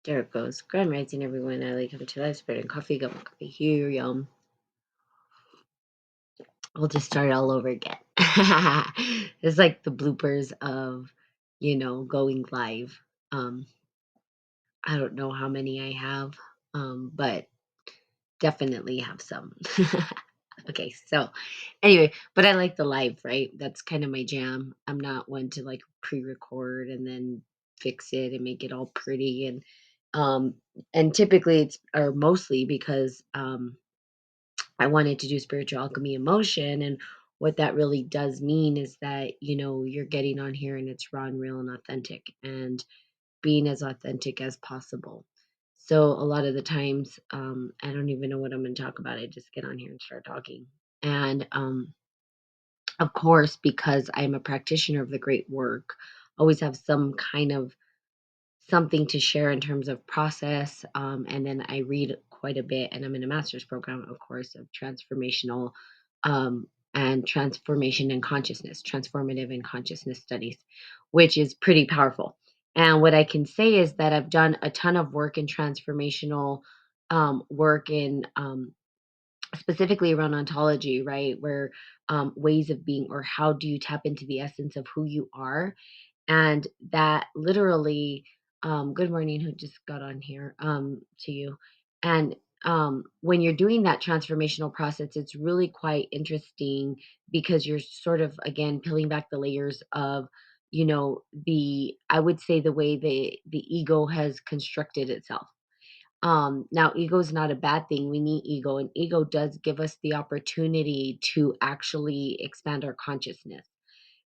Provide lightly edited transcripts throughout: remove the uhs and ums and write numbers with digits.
There it goes. Grand rising, everyone. I like coming to life, spread and coffee, got my coffee here, yum. We'll just start all over again. It's like the bloopers of, going live. Um, I don't know how many I have, but definitely have some. Okay, so anyway, but I like the live, right? That's kind of my jam. I'm not one to like pre-record and then fix it and make it all pretty um and typically it's or mostly because I wanted to do spiritual alchemy emotion. And what that really does mean is that, you're getting on here and it's raw and real and authentic and being as authentic as possible. So a lot of the times, I don't even know what I'm going to talk about. I just get on here and start talking. And of course, because I'm a practitioner of the great work, always have some kind of something to share in terms of process. And then I read quite a bit, and I'm in a master's program, of course, of transformational and transformation and consciousness, transformative and consciousness studies, which is pretty powerful. And what I can say is that I've done a ton of work in transformational work in specifically around ontology, right? Where ways of being, or how do you tap into the essence of who you are, and that literally good morning, who just got on here, to you. And when you're doing that transformational process, it's really quite interesting because you're sort of again peeling back the layers of the I would say the way the ego has constructed itself. Now ego is not a bad thing. We need ego, and ego does give us the opportunity to actually expand our consciousness.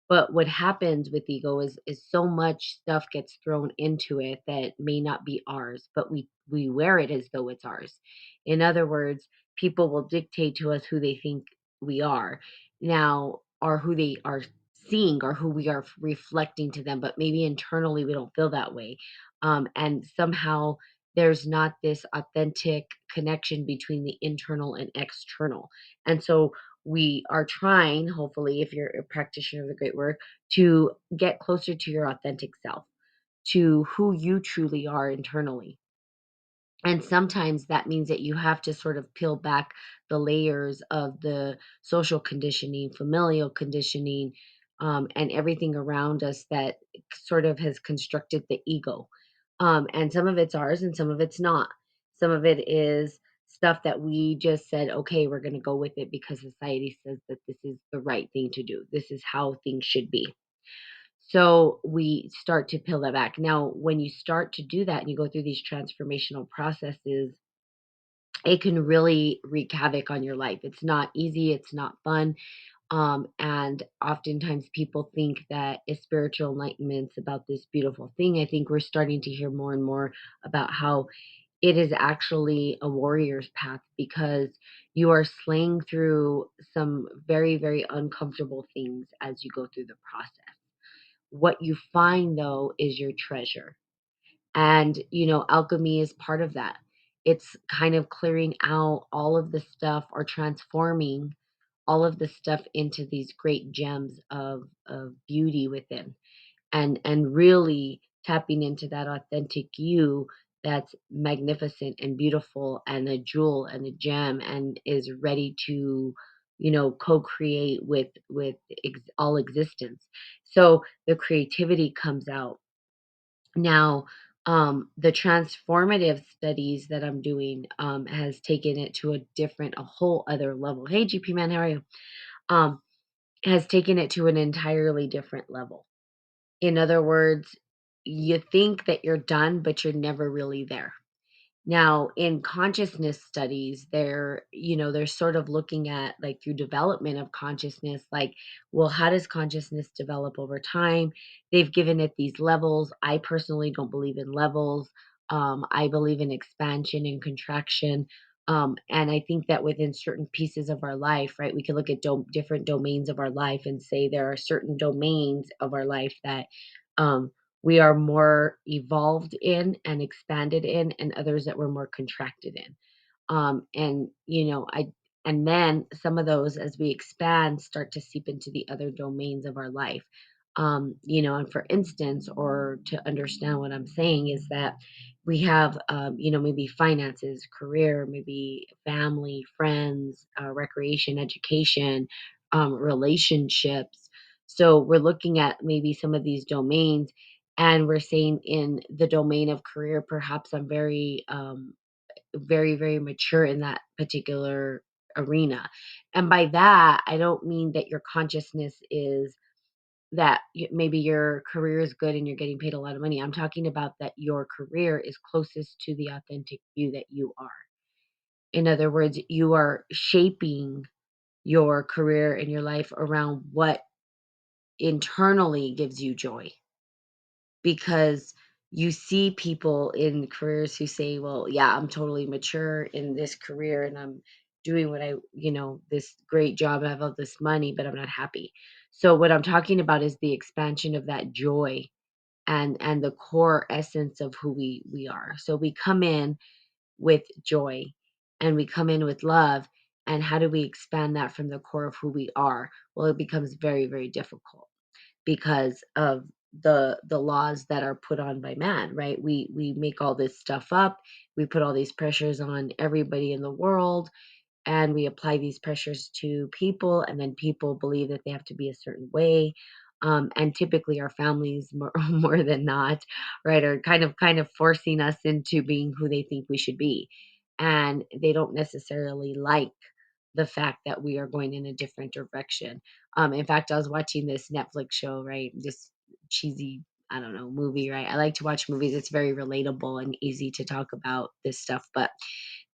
But what happens with ego is so much stuff gets thrown into it that may not be ours, but we wear it as though it's ours. In other words, people will dictate to us who they think we are now, or who they are seeing, or who we are reflecting to them. But maybe internally we don't feel that way, and somehow there's not this authentic connection between the internal and external. And so we are trying, hopefully, if you're a practitioner of the great work, to get closer to your authentic self, to who you truly are internally. And sometimes that means that you have to sort of peel back the layers of the social conditioning, familial conditioning, and everything around us that sort of has constructed the ego. And some of it's ours and some of it's not. Some of it is stuff that we just said, okay, we're going to go with it because society says that this is the right thing to do. This is how things should be. So we start to peel that back. Now, when you start to do that and you go through these transformational processes, it can really wreak havoc on your life. It's not easy, it's not fun. And oftentimes people think that a spiritual enlightenment's about this beautiful thing. I think we're starting to hear more and more about how it is actually a warrior's path because you are slaying through some very, very uncomfortable things as you go through the process. What you find though is your treasure. And, alchemy is part of that. It's kind of clearing out all of the stuff or transforming all of the stuff into these great gems of beauty within, and really tapping into that authentic you that's magnificent and beautiful and a jewel and a gem and is ready to co-create with all existence. So the creativity comes out. Now, the transformative studies that I'm doing has taken it to a whole other level. Hey, GP man, how are you? Um, has taken it to an entirely different level. In other words, you think that you're done, but you're never really there. Now, in consciousness studies, they're sort of looking at like through development of consciousness, like, well, how does consciousness develop over time? They've given it these levels. I personally don't believe in levels. I believe in expansion and contraction. And I think that within certain pieces of our life, right, we can look at different domains of our life and say there are certain domains of our life that we are more evolved in and expanded in, and others that we're more contracted in. And I and then some of those as we expand start to seep into the other domains of our life. And for instance, or to understand what I'm saying is that We have, maybe finances, career, maybe family, friends, recreation, education, relationships. So we're looking at maybe some of these domains, and we're saying in the domain of career, perhaps I'm very, very mature in that particular arena. And by that, I don't mean that your consciousness is that maybe your career is good and you're getting paid a lot of money. I'm talking about that your career is closest to the authentic you that you are. In other words, you are shaping your career and your life around what internally gives you joy, because you see people in careers who say, well, yeah, I'm totally mature in this career and I'm doing this great job. I have all this money, but I'm not happy. So what I'm talking about is the expansion of that joy and the core essence of who we are. So we come in with joy and we come in with love. And how do we expand that from the core of who we are? Well, it becomes very, very difficult because of the laws that are put on by man, right? We make all this stuff up. We put all these pressures on everybody in the world, and we apply these pressures to people, and then people believe that they have to be a certain way. And typically our families more, more than not, right, are kind of forcing us into being who they think we should be, and they don't necessarily like the fact that we are going in a different direction. In fact, I was watching this Netflix show, right, this cheesy, I don't know, movie, right? I like to watch movies. It's very relatable and easy to talk about this stuff. But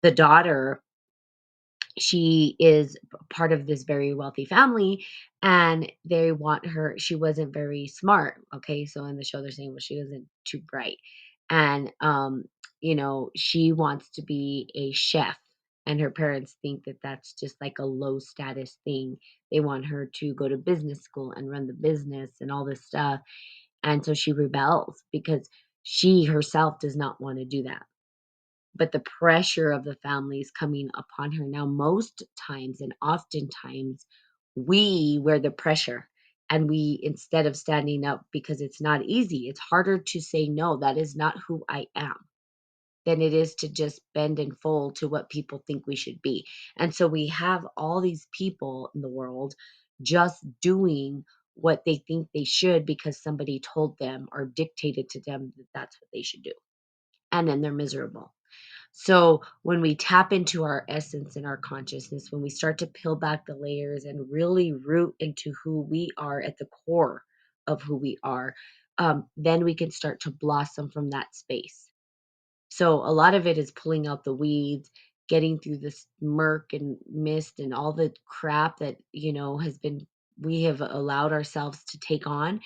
the daughter, she is part of this very wealthy family, and they want her. She wasn't very smart, okay? So in the show they're saying, well, she wasn't too bright. And she wants to be a chef, and her parents think that that's just like a low status thing. They want her to go to business school and run the business and all this stuff. And so she rebels because she herself does not want to do that, but the pressure of the family is coming upon her. Now, most times and oftentimes, we wear the pressure, and we, instead of standing up, because it's not easy, it's harder to say, no, that is not who I am, than it is to just bend and fold to what people think we should be. And so we have all these people in the world just doing what they think they should because somebody told them or dictated to them that that's what they should do. And then they're miserable. So when we tap into our essence and our consciousness, when we start to peel back the layers and really root into who we are at the core of who we are, then we can start to blossom from that space. So a lot of it is pulling out the weeds, getting through this murk and mist and all the crap that, has been we have allowed ourselves to take on,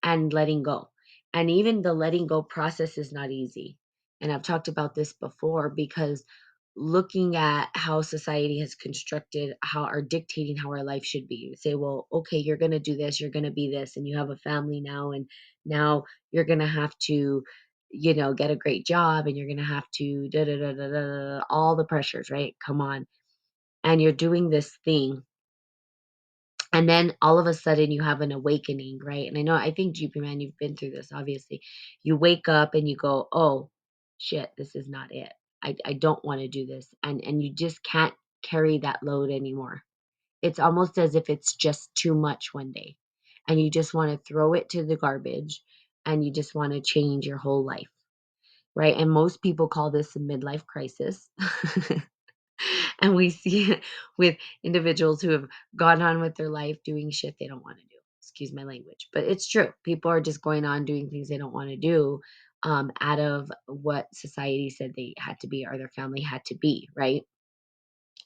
and letting go. And even the letting go process is not easy. And I've talked about this before, because looking at how society has constructed how are dictating how our life should be. You say, well, okay, you're going to do this, you're going to be this, and you have a family now, and now you're going to have to get a great job, and you're going to have to da da da da da da, all the pressures, right? Come on. And you're doing this thing, and then all of a sudden you have an awakening, right? And I think GP man, you've been through this, obviously. You wake up and you go, oh shit, this is not it. I don't want to do this. And you just can't carry that load anymore. It's almost as if it's just too much one day. And you just want to throw it to the garbage, and you just want to change your whole life. Right. And most people call this a midlife crisis. And we see it with individuals who have gone on with their life doing shit they don't want to do. Excuse my language, but it's true. People are just going on doing things they don't want to do, out of what society said they had to be or their family had to be, right?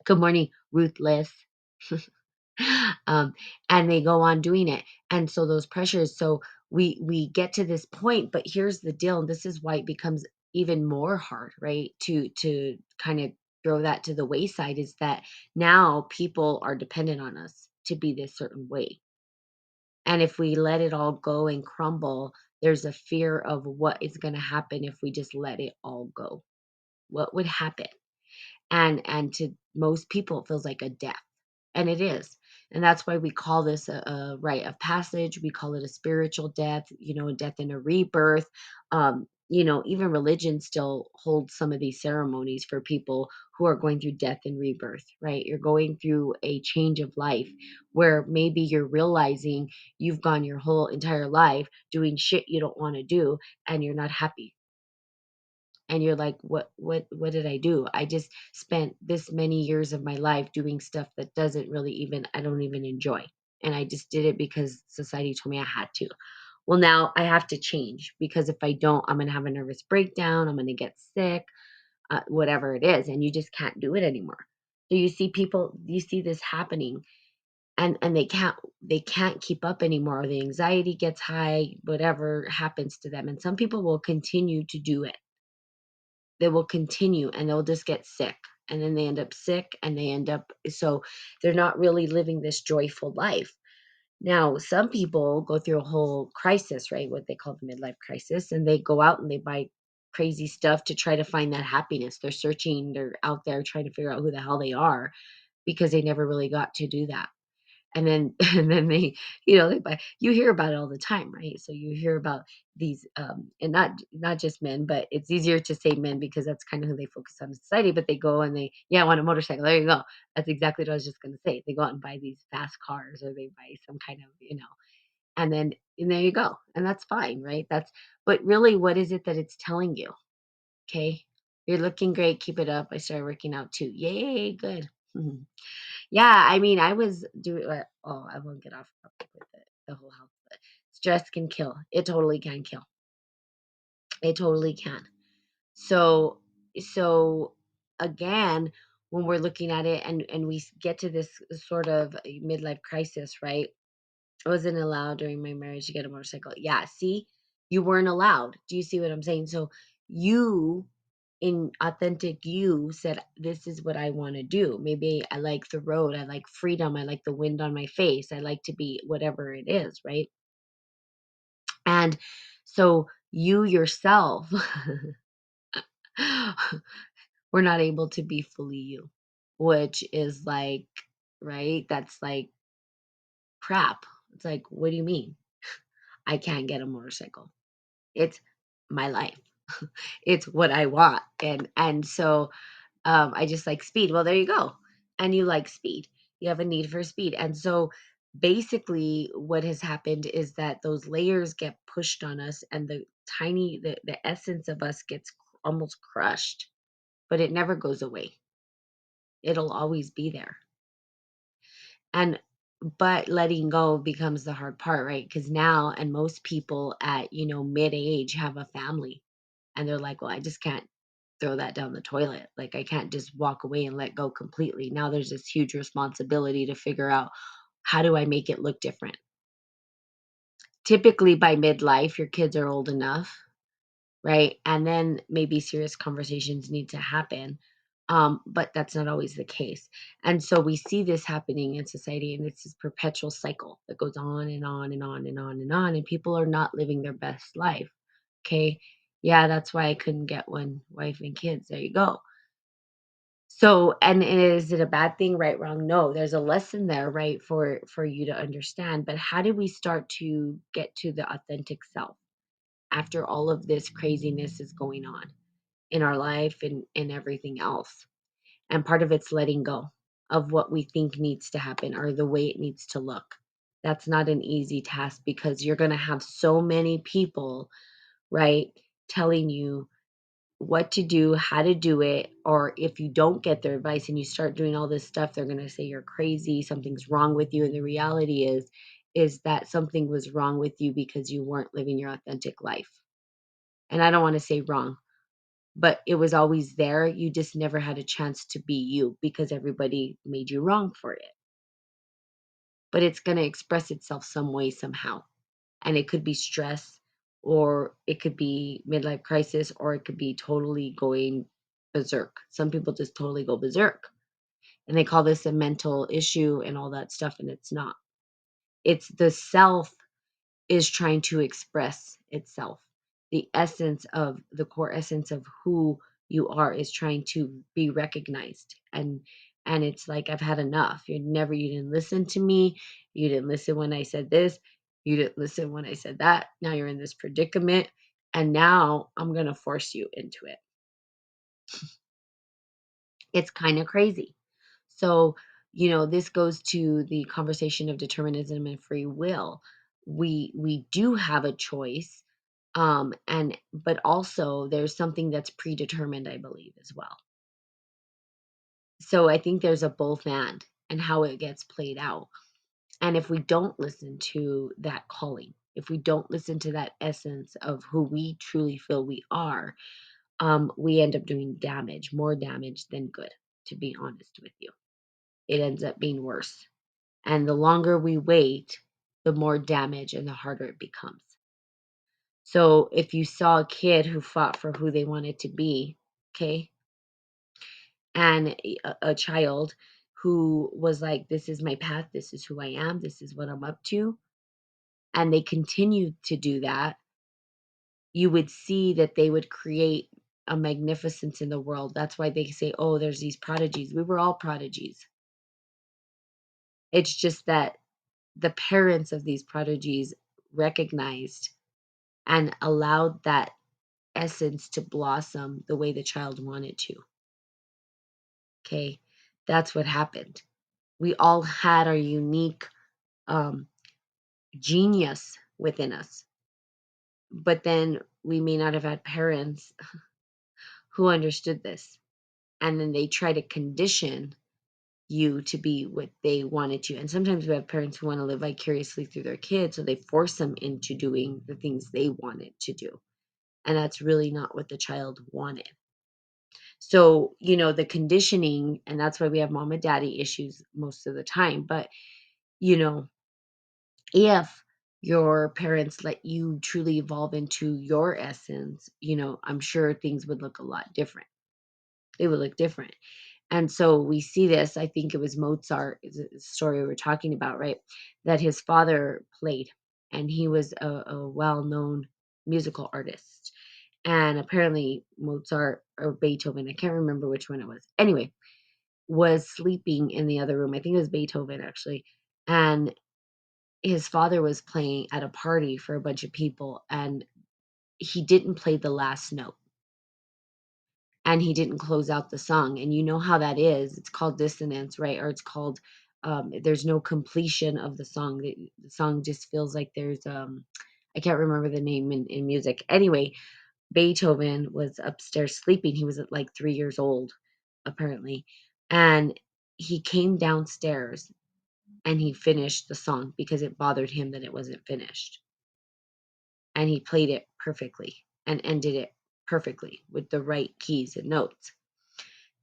Good morning, Ruthless. um, and they go on doing it. And so those pressures, so we get to this point, but here's the deal, and this is why it becomes even more hard, right? To kind of throw that to the wayside, is that now people are dependent on us to be this certain way. And if we let it all go and crumble, there's a fear of what is going to happen if we just let it all go. What would happen? And to most people it feels like a death, and it is. And that's why we call this a rite of passage. We call it a spiritual death, a death and a rebirth. even religion still holds some of these ceremonies for people who are going through death and rebirth, right? You're going through a change of life where maybe you're realizing you've gone your whole entire life doing shit you don't want to do and you're not happy. And you're like, what did I do? I just spent this many years of my life doing stuff that doesn't really even I don't even enjoy. And I just did it because society told me I had to. Well, now I have to change because if I don't, I'm going to have a nervous breakdown. I'm going to get sick, whatever it is. And you just can't do it anymore. So you see this happening and they can't keep up anymore. The anxiety gets high, whatever happens to them. And some people will continue to do it. They will continue and they'll just get sick. And then they end up sick and they end up, so they're not really living this joyful life. Now, some people go through a whole crisis, right? What they call the midlife crisis, and they go out and they buy crazy stuff to try to find that happiness. They're searching, they're out there trying to figure out who the hell they are because they never really got to do that. And then and then they buy you hear about it all the time, right? So you hear about these and not just men, but it's easier to say men because that's kind of who they focus on in society, but they go and I want a motorcycle. There you go. That's exactly what I was just gonna say. They go out and buy these fast cars or they buy some kind of, and there you go. And that's fine, right? But really what is it that it's telling you? Okay. You're looking great, keep it up. I started working out too. Yay, good. Yeah, I mean, I was doing I won't get off topic with the whole health, but stress can kill. It totally can kill. It totally can. So so again, when we're looking at it and we get to this sort of midlife crisis, right? I wasn't allowed during my marriage to get a motorcycle. Yeah, see, you weren't allowed. Do you see what I'm saying? So you, in authentic you, said, "This is what I want to do." Maybe I like the road. I like freedom. I like the wind on my face. I like to be whatever it is, right? And so you yourself were not able to be fully you, which is like, right? That's like crap. It's like, what do you mean? I can't get a motorcycle. It's my life. It's what I want. And so I just like speed. Well, there you go. And you like speed. You have a need for speed. And so basically what has happened is that those layers get pushed on us and the essence of us gets almost crushed, but it never goes away. It'll always be there. And but letting go becomes the hard part, right? Because now and most people at, mid age have a family and they're like, well, I just can't throw that down the toilet. Like I can't just walk away and let go completely. Now there's this huge responsibility to figure out how do I make it look different. Typically by midlife, your kids are old enough, right? And then maybe serious conversations need to happen. But that's not always the case. And so we see this happening in society, and it's this perpetual cycle that goes on and on and on and on and on. And people are not living their best life. Okay. Yeah, that's why I couldn't get one wife and kids. There you go. So, and is it a bad thing, right, wrong? No, there's a lesson there, right, for you to understand. But how do we start to get to the authentic self after all of this craziness is going on in our life and everything else? And part of it's letting go of what we think needs to happen or the way it needs to look. That's not an easy task because you're going to have so many people, right, telling you what to do, how to do it, or if you don't get their advice and you start doing all this stuff, they're going to say you're crazy, something's wrong with you. And the reality is that something was wrong with you because you weren't living your authentic life. And I don't want to say wrong, but it was always there. You just never had a chance to be you because everybody made you wrong for it. But it's going to express itself some way, somehow. And it could be stress, or it could be midlife crisis, or it could be totally going berserk. Some people just totally go berserk and they call this a mental issue and all that stuff, and it's not. It's the self is trying to express itself. The core essence of who you are is trying to be recognized. And it's like, I've had enough. You didn't listen to me. You didn't listen when I said this. You didn't listen when I said that. Now you're in this predicament. And now I'm going to force you into it. It's kind of crazy. So, this goes to the conversation of determinism and free will. We do have a choice, and but also there's something that's predetermined, I believe, as well. So I think there's a both and how it gets played out. And if we don't listen to that calling, if we don't listen to that essence of who we truly feel we are, we end up doing damage, more damage than good, to be honest with you. It ends up being worse. And the longer we wait, the more damage and the harder it becomes. So if you saw a kid who fought for who they wanted to be, okay, and a child who was like, this is my path, this is who I am, this is what I'm up to, and they continued to do that, you would see that they would create a magnificence in the world. That's why they say, oh, there's these prodigies. We were all prodigies. It's just that the parents of these prodigies recognized and allowed that essence to blossom the way the child wanted to. Okay. That's what happened. We all had our unique um, genius within us. But then we may not have had parents who understood this. And then they try to condition you to be what they wanted you. And sometimes we have parents who want to live vicariously through their kids, so they force them into doing the things they wanted to do. And that's really not what the child wanted. So, the conditioning, and that's why we have mom and daddy issues most of the time. But, you know, if your parents let you truly evolve into your essence, I'm sure things would look a lot different. They would look different. And so we see this, I think it was Mozart, is a story we were talking about, right? That his father played, and he was a well known musical artist. And apparently, Mozart or Beethoven, I can't remember which one it was. Anyway, was sleeping in the other room. I think it was Beethoven, actually. And his father was playing at a party for a bunch of people, and he didn't play the last note, and he didn't close out the song. And you know how that is. It's called dissonance, right? Or it's called there's no completion of the song. The song just feels like there's I can't remember the name in music. Anyway, Beethoven was upstairs sleeping. He was at like 3 years old, apparently. And he came downstairs and he finished the song because it bothered him that it wasn't finished. And he played it perfectly and ended it perfectly with the right keys and notes.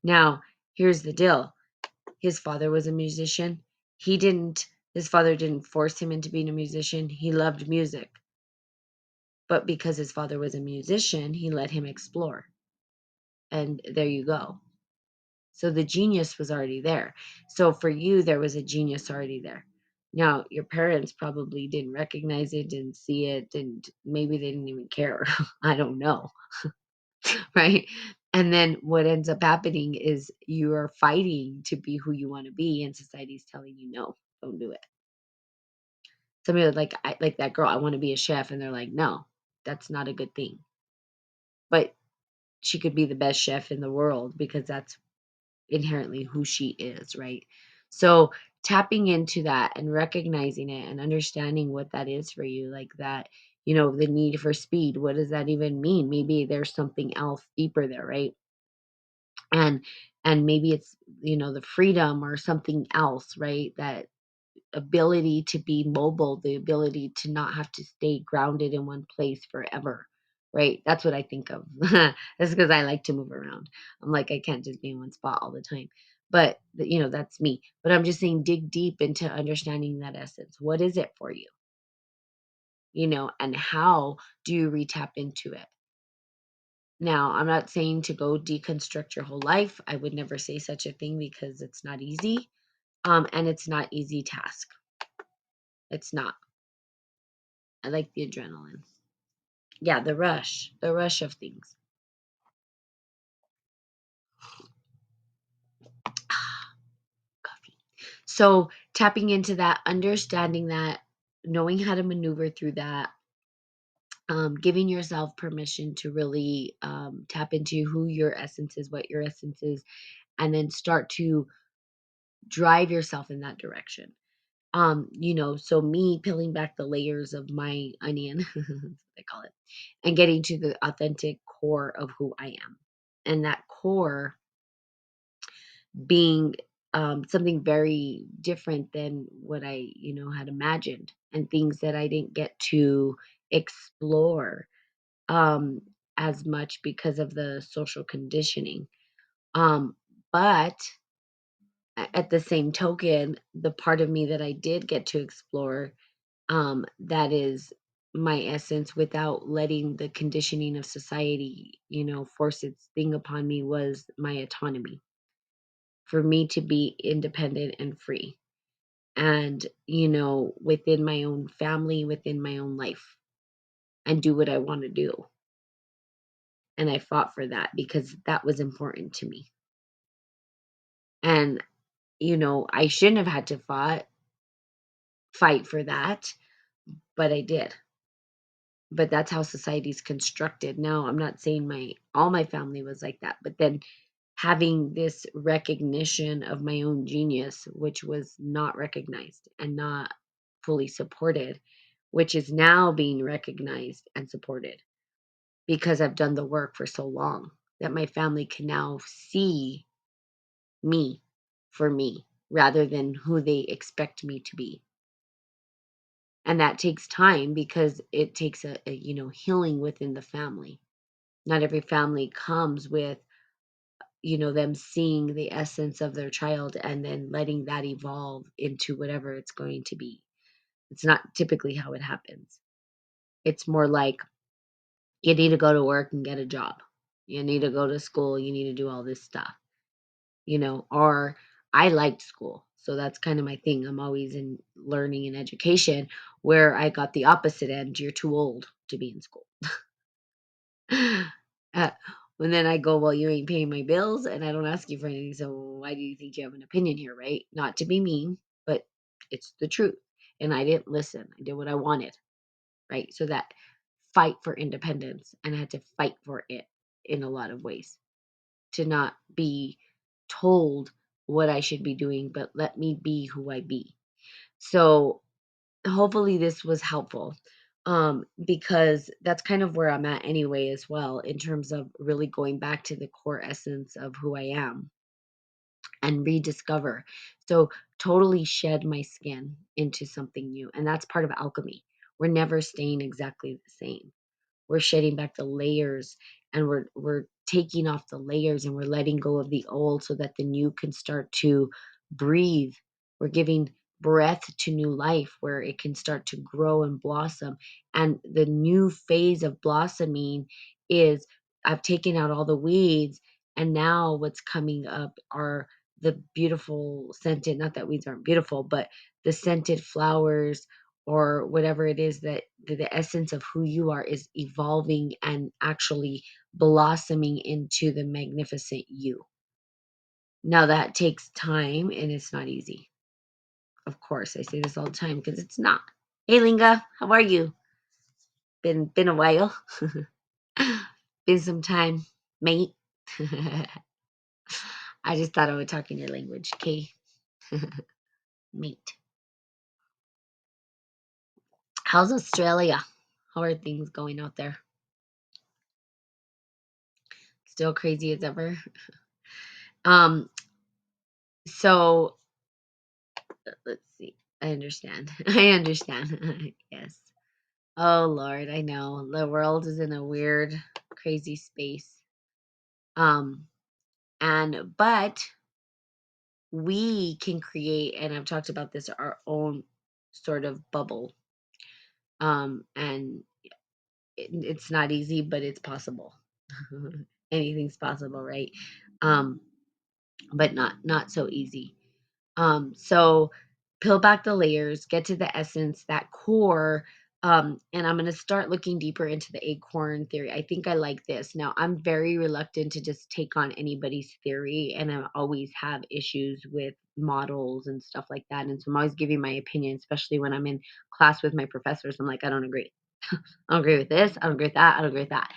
Now, here's the deal. His father was a musician. His father didn't force him into being a musician. He loved music. But because his father was a musician, he let him explore. And there you go. So the genius was already there. So for you, there was a genius already there. Now, your parents probably didn't recognize it, didn't see it, and maybe they didn't even care. I don't know. Right? And then what ends up happening is you are fighting to be who you want to be, and society's telling you, no, don't do it. Somebody like that girl, I want to be a chef, and they're like, no, that's not a good thing. But she could be the best chef in the world because that's inherently who she is, right? So tapping into that and recognizing it and understanding what that is for you, like that, the need for speed, what does that even mean? Maybe there's something else deeper there, right? And maybe it's, the freedom or something else, right? That ability to be mobile, the ability to not have to stay grounded in one place forever, right? That's what I think of. That's because I like to move around. I'm like, I can't just be in one spot all the time. But, that's me. But I'm just saying, dig deep into understanding that essence. What is it for you? And how do you re-tap into it? Now, I'm not saying to go deconstruct your whole life. I would never say such a thing because it's not easy. And it's not easy task. It's not. I like the adrenaline. Yeah, the rush of things. Coffee. So tapping into that, understanding that, knowing how to maneuver through that, giving yourself permission to really tap into who your essence is, what your essence is, and then start to drive yourself in that direction. So me peeling back the layers of my onion, that's what I call it, and getting to the authentic core of who I am. And that core being something very different than what I, had imagined, and things that I didn't get to explore um, as much because of the social conditioning. Um, but at the same token, the part of me that I did get to explore, that is my essence without letting the conditioning of society, force its thing upon me, was my autonomy, for me to be independent and free. And, within my own family, within my own life, and do what I want to do. And I fought for that because that was important to me. And, I shouldn't have had to fight for that, but I did. But that's how society's constructed. Now, I'm not saying my all my family was like that, but then having this recognition of my own genius, which was not recognized and not fully supported, which is now being recognized and supported because I've done the work for so long, that my family can now see me for me rather than who they expect me to be. And that takes time because it takes a healing within the family. Not every family comes with, them seeing the essence of their child and then letting that evolve into whatever it's going to be. It's not typically how it happens. It's more like you need to go to work and get a job. You need to go to school. You need to do all this stuff, or I liked school. So that's kind of my thing. I'm always in learning and education, where I got the opposite end. You're too old to be in school. Uh, and then I go, well, you ain't paying my bills and I don't ask you for anything. So why do you think you have an opinion here, right? Not to be mean, but it's the truth. And I didn't listen. I did what I wanted, right? So that fight for independence, and I had to fight for it in a lot of ways, to not be told what I should be doing, but let me be who I be. So hopefully this was helpful, because that's kind of where I'm at anyway, as well, in terms of really going back to the core essence of who I am and rediscover. So totally shed my skin into something new. And that's part of alchemy. We're never staying exactly the same. We're shedding back the layers, and we're taking off the layers, and we're letting go of the old so that the new can start to breathe. We're giving breath to new life where it can start to grow and blossom. And the new phase of blossoming is, I've taken out all the weeds, and now what's coming up are the beautiful scented, not that weeds aren't beautiful, but the scented flowers, or whatever it is, that the essence of who you are is evolving and actually blossoming into the magnificent you. Now that takes time, and it's not easy. Of course, I say this all the time because it's not. Hey Linga, how are you? Been a while. Been some time, mate. I just thought I would talk in your language, okay? Mate. How's Australia? How are things going out there? Still crazy as ever. Um, so let's see. I understand. I understand. Yes. Oh Lord, I know. The world is in a weird, crazy space. Um, and but we can create, and I've talked about this, our own sort of bubble. And it's not easy, but it's possible. Anything's possible, right? Um, but not so easy. So peel back the layers, get to the essence, that core. And I'm going to start looking deeper into the acorn theory. I think I like this. Now, I'm very reluctant to just take on anybody's theory, and I always have issues with models and stuff like that. And so I'm always giving my opinion, especially when I'm in class with my professors. I'm like, I don't agree. I don't agree with this. I don't agree with that. I don't agree with that.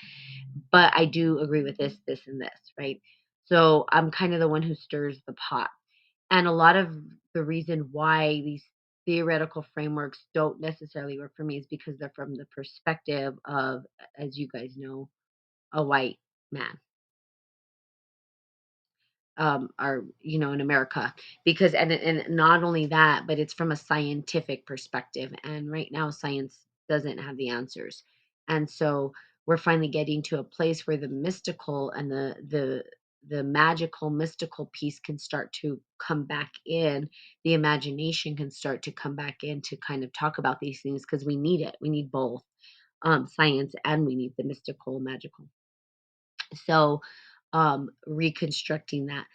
But I do agree with this, this, and this, right? So I'm kind of the one who stirs the pot. And a lot of the reason why these theoretical frameworks don't necessarily work for me is because they're from the perspective of, as you guys know, a white man, or in America, because and not only that, but it's from a scientific perspective, and right now science doesn't have the answers, and so we're finally getting to a place where the mystical and the magical mystical piece can start to come back in. The imagination can start to come back in to kind of talk about these things, because we need it. We need both, science, and we need the mystical magical. So reconstructing that,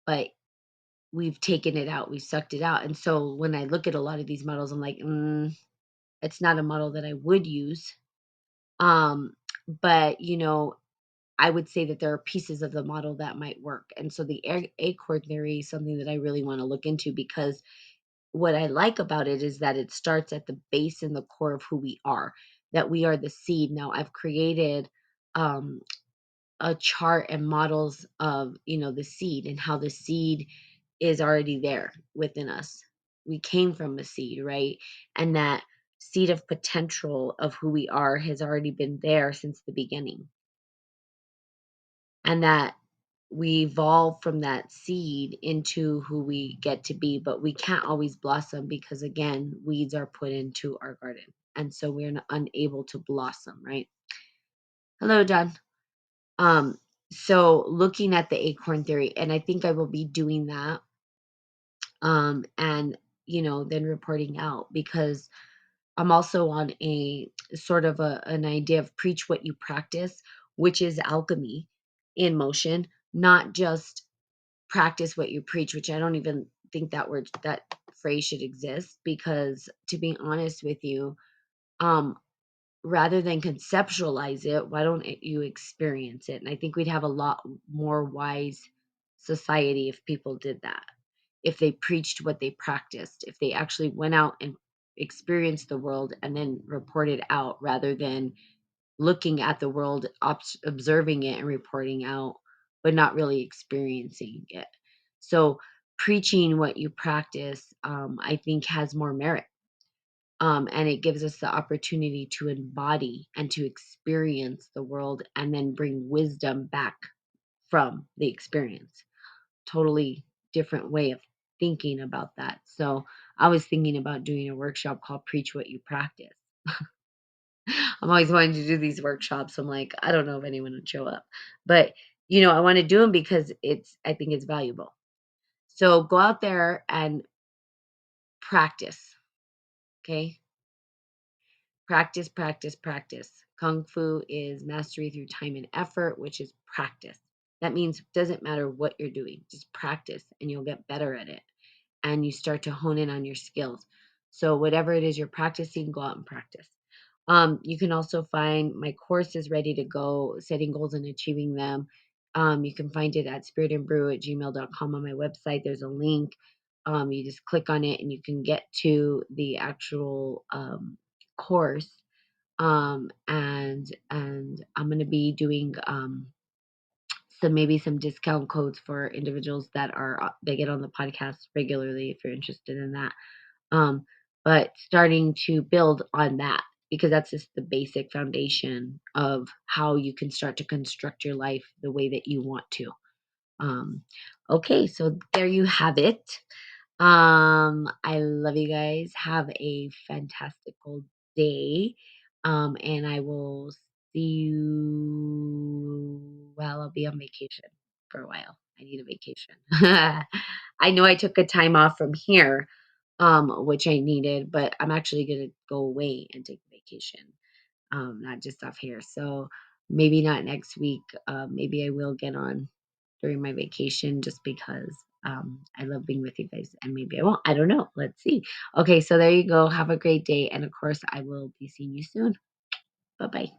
but we've taken it out, we've sucked it out, and so when I look at a lot of these models, I'm like, it's not a model that I would use. um but I would say that there are pieces of the model that might work, and so the acorn theory is something that I really want to look into, because what I like about it is that it starts at the base and the core of who we are, that we are the seed. Now I've created um a chart and models of the seed, and how the seed is already there within us. We came from a seed, right? And that seed of potential of who we are has already been there since the beginning, and that we evolve from that seed into who we get to be. But we can't always blossom, because again, weeds are put into our garden, and so we're unable to blossom, right? Hello, John. Um, so looking at the acorn theory, and I think I will be doing that, and then reporting out, because I'm also on a sort of an idea of preach what you practice, which is alchemy in motion, not just practice what you preach, which I don't even think that phrase should exist, because to be honest with you, um rather than conceptualize it, why don't you experience it? And I think we'd have a lot more wise society if people did that. If they preached what they practiced, if they actually went out and experienced the world and then reported out, rather than looking at the world, observing it and reporting out, but not really experiencing it. So preaching what you practice, I think, has more merit, and it gives us the opportunity to embody and to experience the world, and then bring wisdom back from the experience. Totally different way of thinking about that. So I was thinking about doing a workshop called Preach What You Practice. I'm always wanting to do these workshops. I'm like, I don't know if anyone would show up, but I want to do them because I think it's valuable. So go out there and practice. Okay. Practice, practice, practice. Kung Fu is mastery through time and effort, which is practice. That means it doesn't matter what you're doing, just practice and you'll get better at it. And you start to hone in on your skills. So, whatever it is you're practicing, go out and practice. You can also find my course is ready to go, setting goals and achieving them. You can find it at spiritandbrew@gmail.com on my website. There's a link. You just click on it and you can get to the actual course. And I'm going to be doing some discount codes for individuals that are they get on the podcast regularly, if you're interested in that. Um, but starting to build on that, because that's just the basic foundation of how you can start to construct your life the way that you want to. Um, okay, so there you have it. I love you guys. Have a fantastical day. And I will see you. Well, I'll be on vacation for a while. I need a vacation. I know I took a time off from here, which I needed, but I'm actually gonna go away and take a vacation, not just off here. So maybe not next week. Maybe I will get on during my vacation, just because I love being with you guys, and maybe I won't. I don't know. Let's see. Okay, so there you go. Have a great day. And of course, I will be seeing you soon. Bye bye.